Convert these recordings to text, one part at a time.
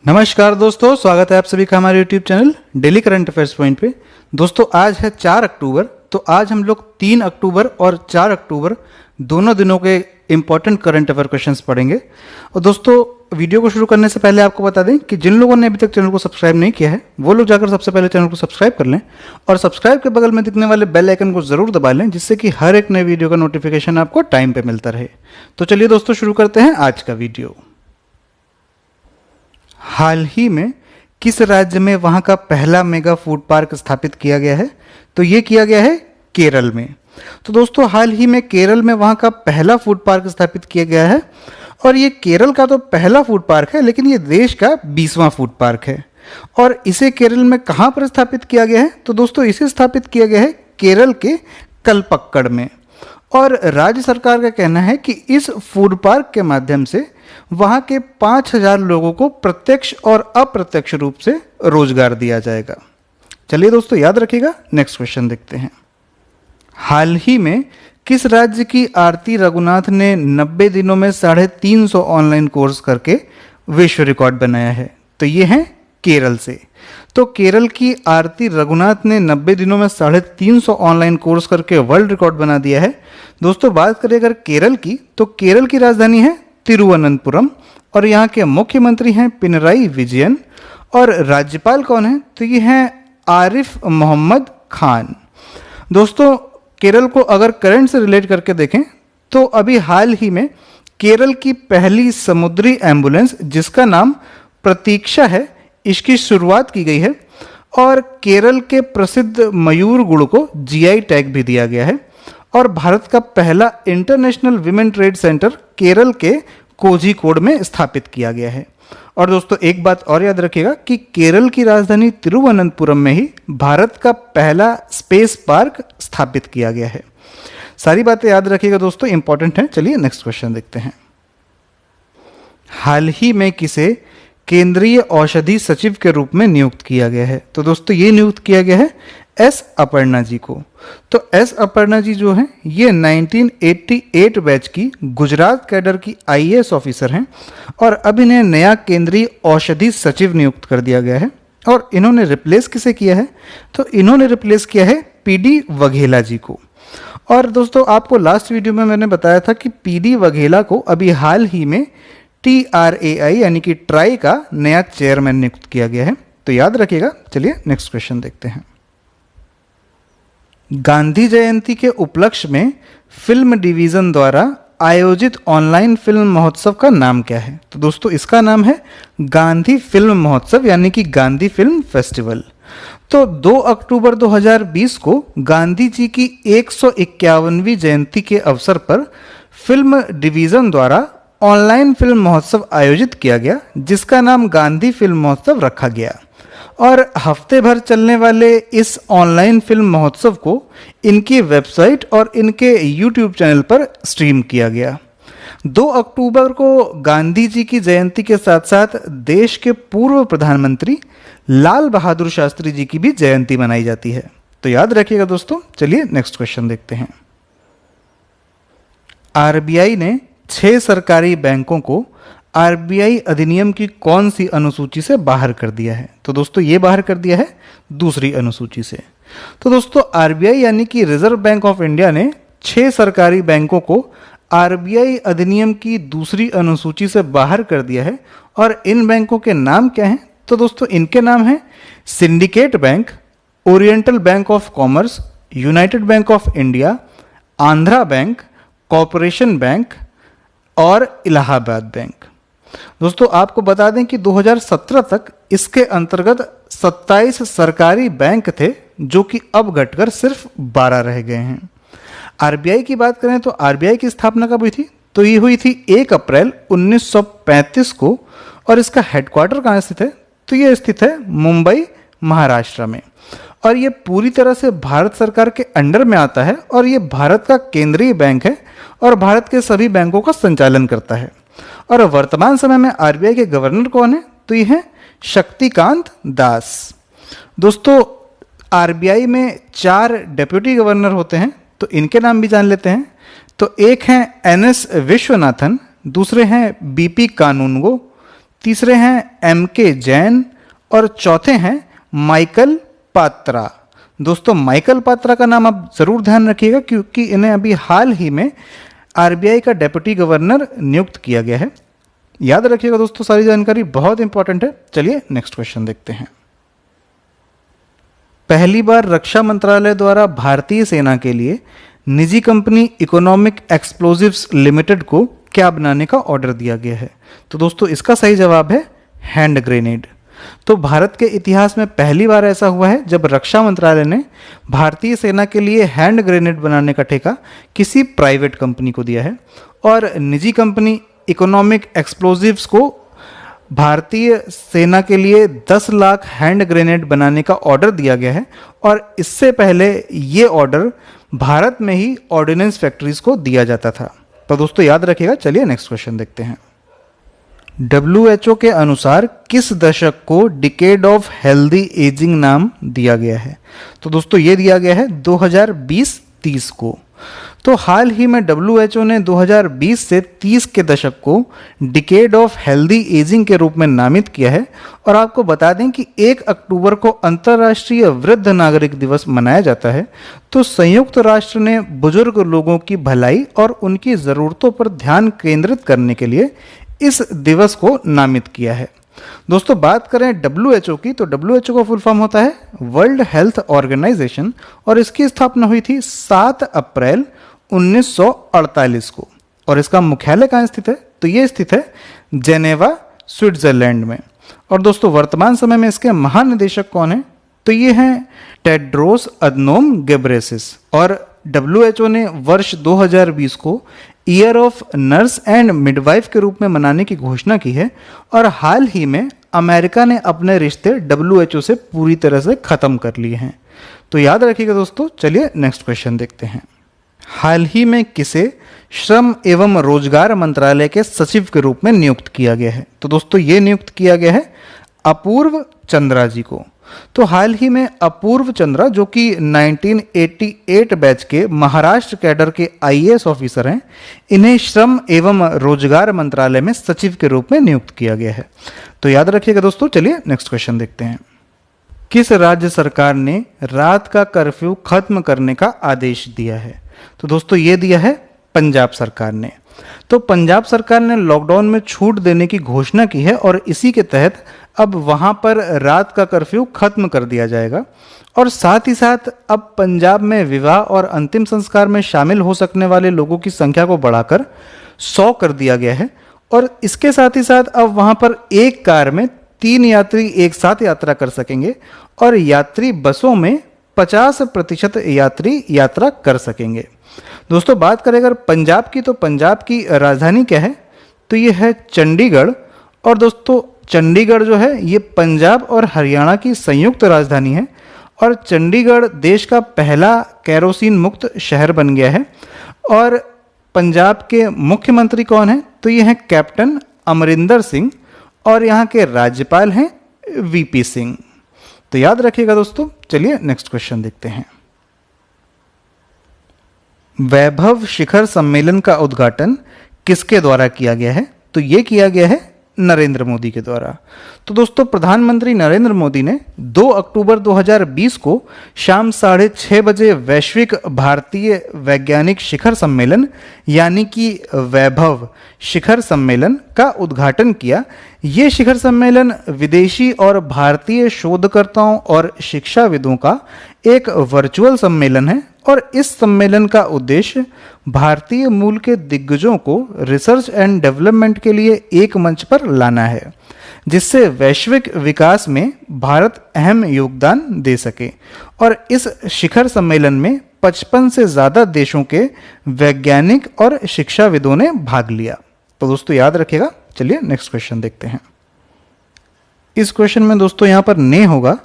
नमस्कार दोस्तों, स्वागत है आप सभी का हमारे YouTube channel daily current affairs point पे। दोस्तों आज है 4 अक्टूबर, तो आज हम लोग 3 अक्टूबर और 4 अक्टूबर दोनों दिनों के इम्पॉर्टेंट करंट अफेयर क्वेश्चंस पढ़ेंगे। और दोस्तों वीडियो को शुरू करने से पहले आपको बता दें कि जिन लोगों ने अभी तक चैनल को सब्सक्राइब नहीं किया है वो लोग जाकर सबसे पहले चैनल को सब्सक्राइब कर लें और सब्सक्राइब के बगल में दिखने वाले बेल आइकन को जरूर दबा लें, जिससे कि हर एक नए वीडियो का नोटिफिकेशन आपको टाइम पे मिलता रहे। तो चलिए दोस्तों शुरू करते हैं आज का वीडियो। हाल ही में किस राज्य में वहां का पहला मेगा फूड पार्क स्थापित किया गया है? तो ये किया गया है केरल में। तो दोस्तों हाल ही में केरल में वहां का पहला फूड पार्क स्थापित किया गया है और ये केरल का तो पहला फूड पार्क है, लेकिन ये देश का 20वां फूड पार्क है। और इसे केरल में कहां पर स्थापित किया गया है? तो दोस्तों इसे स्थापित किया गया है केरल के कलपक्कड़ में। और राज्य सरकार का कहना है कि इस फूड पार्क के माध्यम से वहां के 5000 लोगों को प्रत्यक्ष और अप्रत्यक्ष रूप से रोजगार दिया जाएगा। चलिए दोस्तों याद रखिएगा। नेक्स्ट क्वेश्चन देखते हैं। हाल ही में किस राज्य की आरती रघुनाथ ने 90 दिनों में 350 ऑनलाइन कोर्स करके विश्व रिकॉर्ड बनाया है? तो ये है केरल से। तो केरल की आरती रघुनाथ ने 90 दिनों में 350 ऑनलाइन कोर्स करके वर्ल्ड रिकॉर्ड बना दिया है। दोस्तों बात करें अगर केरल की, तो केरल की राजधानी है तिरुवनंतपुरम और यहाँ के मुख्यमंत्री हैं पिनराई विजयन। और राज्यपाल कौन है? तो ये हैं आरिफ मोहम्मद खान। दोस्तों केरल को अगर करंट से रिलेट करके देखें तो अभी हाल ही में केरल की पहली समुद्री एम्बुलेंस जिसका नाम प्रतीक्षा है, इसकी शुरुआत की गई है। और केरल के प्रसिद्ध मयूर गुड़ को जीआई टैग भी दिया गया है। और भारत का पहला international women trade centre Kerala के कोझिकोड में स्थापित किया गया है। और दोस्तों एक बात और याद रखिएगा कि केरल की राजधानी तिरुवनंतपुरम में ही भारत का पहला स्पेस पार्क स्थापित किया गया है। सारी बातें याद रखिएगा दोस्तों, इंपॉर्टेंट है। चलिए नेक्स्ट क्वेश्चन देखते हैं। हाल ही में किसे केंद्रीय औषधि सचिव के रूप में नियुक्त किया गया है? तो दोस्तों ये नियुक्त किया गया है एस अपर्णा जी को। तो एस अपर्णा जी जो हैं ये 1988 बैच की गुजरात कैडर की आईएएस ऑफिसर हैं और अब इन्हें नया केंद्रीय औषधि सचिव नियुक्त कर दिया गया है। और इन्होंने रिप्लेस किसे किया है? तो इन्होंने रिप्लेस किया है पीडी वघेला जी को। और दोस्तों आपको लास्ट वीडियो में मैंने बताया था कि पीडी वघेला को अभी हाल ही में TRAI यानी कि ट्राई का नया चेयरमैन नियुक्त किया गया है। तो याद रखिएगा। चलिए नेक्स्ट क्वेश्चन देखते हैं। गांधी जयंती के उपलक्ष्य में फिल्म डिवीजन द्वारा आयोजित ऑनलाइन फिल्म महोत्सव का नाम क्या है? तो दोस्तों इसका नाम है गांधी फिल्म महोत्सव यानी कि गांधी फिल्म फेस्टिवल। तो 2 अक्टूबर 2020 को गांधी जी की 151वीं जयंती के अवसर पर फिल्म डिवीजन द्वारा ऑनलाइन फिल्म महोत्सव आयोजित किया गया, जिसका नाम गांधी फिल्म महोत्सव रखा गया। और हफ्ते भर चलने वाले इस ऑनलाइन फिल्म महोत्सव को इनकी वेबसाइट और इनके यूट्यूब चैनल पर स्ट्रीम किया गया। 2 अक्टूबर को गांधी जी की जयंती के साथ साथ देश के पूर्व प्रधानमंत्री लाल बहादुर शास्त्री जी की भी जयंती मनाई जाती है। तो याद रखिएगा दोस्तों। चलिए नेक्स्ट क्वेश्चन देखते हैं। आरबीआई ने 6 सरकारी बैंकों को आरबीआई अधिनियम की कौन सी अनुसूची से बाहर कर दिया है? तो दोस्तों ये बाहर कर दिया है दूसरी अनुसूची से। तो दोस्तों आरबीआई यानी कि रिजर्व बैंक ऑफ इंडिया ने 6 सरकारी बैंकों को आरबीआई अधिनियम की दूसरी अनुसूची से बाहर कर दिया है। और इन बैंकों के नाम क्या हैं? तो दोस्तों इनके नाम हैं syndicate bank, oriental bank of commerce, United bank of India, Andhra bank, corporation bank और इलाहाबाद बैंक। दोस्तों आपको बता दें कि 2017 तक इसके अंतर्गत 27 सरकारी बैंक थे, जो कि अब घटकर सिर्फ 12 रह गए हैं। आरबीआई की बात करें तो आरबीआई की स्थापना कब हुई थी? तो ये हुई थी 1 अप्रैल 1935 को। और इसका हेडक्वार्टर कहाँ स्थित है? तो ये स्थित है मुंबई, महाराष्ट्र में। और ये पूरी तरह से भारत सरकार के अंडर में आता है और ये भारत का केंद्रीय बैंक है और भारत के सभी बैंकों का संचालन करता है। और वर्तमान समय में आरबीआई के गवर्नर कौन है? तो ये है शक्तिकांत दास। दोस्तों आरबीआई में 4 डेप्यूटी गवर्नर होते हैं, तो इनके नाम भी जान लेते हैं। तो एक हैं NS विश्वनाथन, दूसरे हैं BP कानूनगो, तीसरे हैं M.K. जैन और चौथे हैं माइकल पात्रा। दोस्तों माइकल पात्रा का नाम आप जरूर ध्यान रखिएगा क्योंकि इन्हें अभी हाल ही में आरबीआई का डेप्यूटी गवर्नर नियुक्त किया गया है। याद रखिएगा दोस्तों, सारी जानकारी बहुत इंपॉर्टेंट है। चलिए नेक्स्ट क्वेश्चन देखते हैं। पहली बार रक्षा मंत्रालय द्वारा भारतीय सेना के लिए निजी कंपनी इकोनॉमिक एक्सप्लोजिव्स लिमिटेड को क्या बनाने का ऑर्डर दिया गया है? तो दोस्तों इसका सही जवाब है हैंड ग्रेनेड। तो भारत के इतिहास में पहली बार ऐसा हुआ है जब रक्षा मंत्रालय ने भारतीय सेना के लिए हैंड ग्रेनेड बनाने का ठेका किसी प्राइवेट कंपनी को दिया है और निजी कंपनी इकोनॉमिक एक्सप्लोजिव्स को भारतीय सेना के लिए 10 लाख हैंड ग्रेनेड बनाने का ऑर्डर दिया गया है और इससे पहले ये ऑर्डर भारत में ही ऑर्डिनेंस फैक्ट्रीज को दिया जाता था। तो दोस्तों याद रखिएगा। चलिए नेक्स्ट क्वेश्चन देखते हैं। WHO के अनुसार किस दशक को डिकेड ऑफ हेल्दी एजिंग नाम दिया गया है? तो दोस्तों ये दिया गया है 2020-30 को। तो हाल ही में WHO ने 2020 से 30 के दशक को डिकेड ऑफ हेल्दी एजिंग के रूप में नामित किया है। और आपको बता दें कि 1 अक्टूबर को अंतर्राष्ट्रीय वृद्ध नागरिक दिवस मनाया जाता है। तो संयुक्त राष्ट्र ने बुजुर्ग लोगों की भलाई और उनकी ज़रूरतों पर ध्यान केंद्रित करने के लिए इस दिवस को नामित किया है। दोस्तों बात करें WHO की, तो WHO का फुल फॉर्म होता है वर्ल्ड हेल्थ ऑर्गेनाइजेशन और इसकी स्थापना हुई थी 7 अप्रैल 1948 को। और इसका मुख्यालय कहाँ स्थित है? तो ये स्थित है जेनेवा, स्विट्जरलैंड में। और दोस्तों वर्तमान समय में इसके महानिदेशक कौन है? तो ये हैं टेड्रोस अदनोम गेब्रेसिस। और WHO ने वर्ष 2020 को year of nurse and midwife के रूप में मनाने की घोषणा की है। और हाल ही में अमेरिका ने अपने रिश्ते WHO से पूरी तरह से खत्म कर लिए हैं। तो याद रखिएगा दोस्तों। चलिए नेक्स्ट क्वेश्चन देखते हैं। हाल ही में किसे श्रम एवं रोजगार मंत्रालय के सचिव के रूप में नियुक्त किया गया है? तो दोस्तों ये नियुक्त किया गया है अपूर्व चंद्रा जी को। तो हाल ही में अपूर्व चंद्रा जो कि 1988 बैच के महाराष्ट्र कैडर के IAS ऑफिसर हैं, इन्हें श्रम एवं रोजगार मंत्रालय में सचिव के रूप में नियुक्त किया गया है। तो याद रखिएगा दोस्तों। चलिए नेक्स्ट क्वेश्चन देखते हैं। किस राज्य सरकार ने रात का कर्फ्यू खत्म करने का आदेश दिया है? तो दोस्तों ये दिया है पंजाब सरकार ने। तो पंजाब सरकार ने लॉकडाउन में छूट देने की घोषणा की है और इसी के तहत अब वहां पर रात का कर्फ्यू खत्म कर दिया जाएगा। और साथ ही साथ अब पंजाब में विवाह और अंतिम संस्कार में शामिल हो सकने वाले लोगों की संख्या को बढ़ाकर 100 कर दिया गया है। और इसके साथ ही साथ अब वहां पर एक कार में 3 यात्री एक साथ यात्रा कर सकेंगे और यात्री बसों में 50% यात्री यात्रा कर सकेंगे। दोस्तों बात करें अगर पंजाब की, तो पंजाब की राजधानी क्या है? तो ये है चंडीगढ़। और दोस्तों चंडीगढ़ जो है ये पंजाब और हरियाणा की संयुक्त राजधानी है और चंडीगढ़ देश का पहला केरोसिन मुक्त शहर बन गया है। और पंजाब के मुख्यमंत्री कौन है? तो ये हैं कैप्टन अमरिंदर सिंह और यहाँ के राज्यपाल हैं VP सिंह। तो याद रखिएगा दोस्तों। चलिए नेक्स्ट क्वेश्चन देखते हैं। वैभव शिखर सम्मेलन का उद्घाटन किसके द्वारा किया गया है? तो ये किया गया है नरेंद्र मोदी के द्वारा। तो दोस्तों प्रधानमंत्री नरेंद्र मोदी ने 2 अक्टूबर 2020 को शाम 6:30 बजे वैश्विक भारतीय वैज्ञानिक शिखर सम्मेलन यानी कि वैभव शिखर सम्मेलन का उद्घाटन किया। ये शिखर सम्मेलन विदेशी और भारतीय शोधकर्ताओं और शिक्षाविदों का एक वर्चुअल सम्मेलन है और इस सम्मेलन का उद्देश्य भारतीय मूल के दिग्गजों को रिसर्च एंड डेवलपमेंट के लिए एक मंच पर लाना है, जिससे वैश्विक विकास में भारत अहम योगदान दे सके। और इस शिखर सम्मेलन में 55 से ज़्यादा देशों के वैज्ञानिक और शिक्षाविदों ने भाग लिया। तो दोस्तों याद रखिएगा। चलिए नेक्स्ट क्वेश्चन देखते हैं। इस क्वेश्चन में दोस्तों यहाँ पर ने होगा।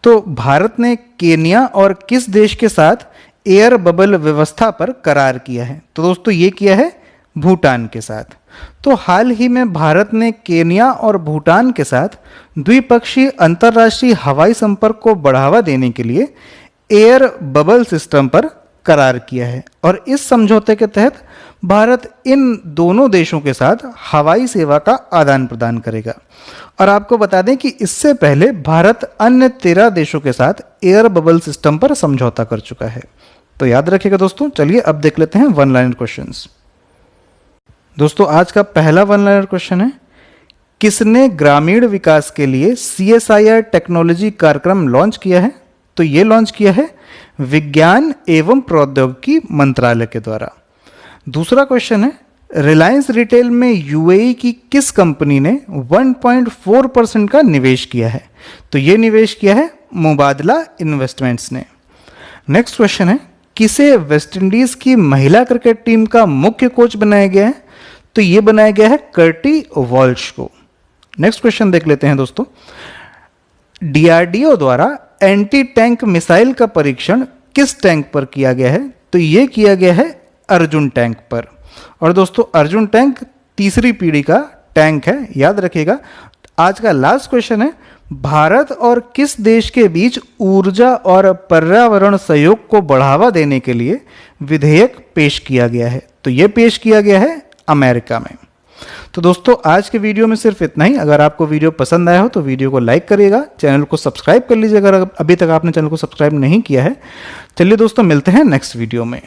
तो भारत ने केन्या और किस देश के साथ एयर बबल व्यवस्था पर करार किया है? तो दोस्तों ये किया है भूटान के साथ। तो हाल ही में भारत ने केन्या और भूटान के साथ द्विपक्षीय अंतर्राष्ट्रीय हवाई संपर्क को बढ़ावा देने के लिए एयर बबल सिस्टम पर करार किया है। और इस समझौते के तहत भारत इन दोनों देशों के साथ हवाई सेवा का आदान प्रदान करेगा। और आपको बता दें कि इससे पहले भारत अन्य 13 देशों के साथ एयर बबल सिस्टम पर समझौता कर चुका है। तो याद रखिएगा दोस्तों। चलिए अब देख लेते हैं वन लाइनर क्वेश्चंस। दोस्तों आज का पहला वन लाइनर क्वेश्चन है, किसने ग्रामीण विकास के लिए CSIR टेक्नोलॉजी कार्यक्रम लॉन्च किया है? तो ये लॉन्च किया है विज्ञान एवं प्रौद्योगिकी मंत्रालय के द्वारा। दूसरा क्वेश्चन है, रिलायंस रिटेल में UAE की किस कंपनी ने 1.4% का निवेश किया है? तो ये निवेश किया है मुबादला इन्वेस्टमेंट्स ने। नेक्स्ट क्वेश्चन है, किसे वेस्टइंडीज की महिला क्रिकेट टीम का मुख्य कोच बनाया गया है? तो ये बनाया गया है कर्टी वॉल्श को। नेक्स्ट क्वेश्चन देख लेते हैं दोस्तों, DRDO द्वारा एंटी टैंक मिसाइल का परीक्षण किस टैंक पर किया गया है? तो ये किया गया है अर्जुन टैंक पर। और दोस्तों अर्जुन टैंक तीसरी पीढ़ी का टैंक है, याद रखिएगा। आज का लास्ट क्वेश्चन है, भारत और किस देश के बीच ऊर्जा और पर्यावरण सहयोग को बढ़ावा देने के लिए विधेयक पेश किया गया है? तो यह पेश किया गया है अमेरिका में। तो दोस्तों आज के वीडियो में सिर्फ इतना ही। अगर आपको वीडियो पसंद आया हो तो वीडियो को लाइक करिएगा, चैनल को सब्सक्राइब कर लीजिए अगर अभी तक आपने चैनल को सब्सक्राइब नहीं किया है। चलिए दोस्तों मिलते हैं नेक्स्ट वीडियो में।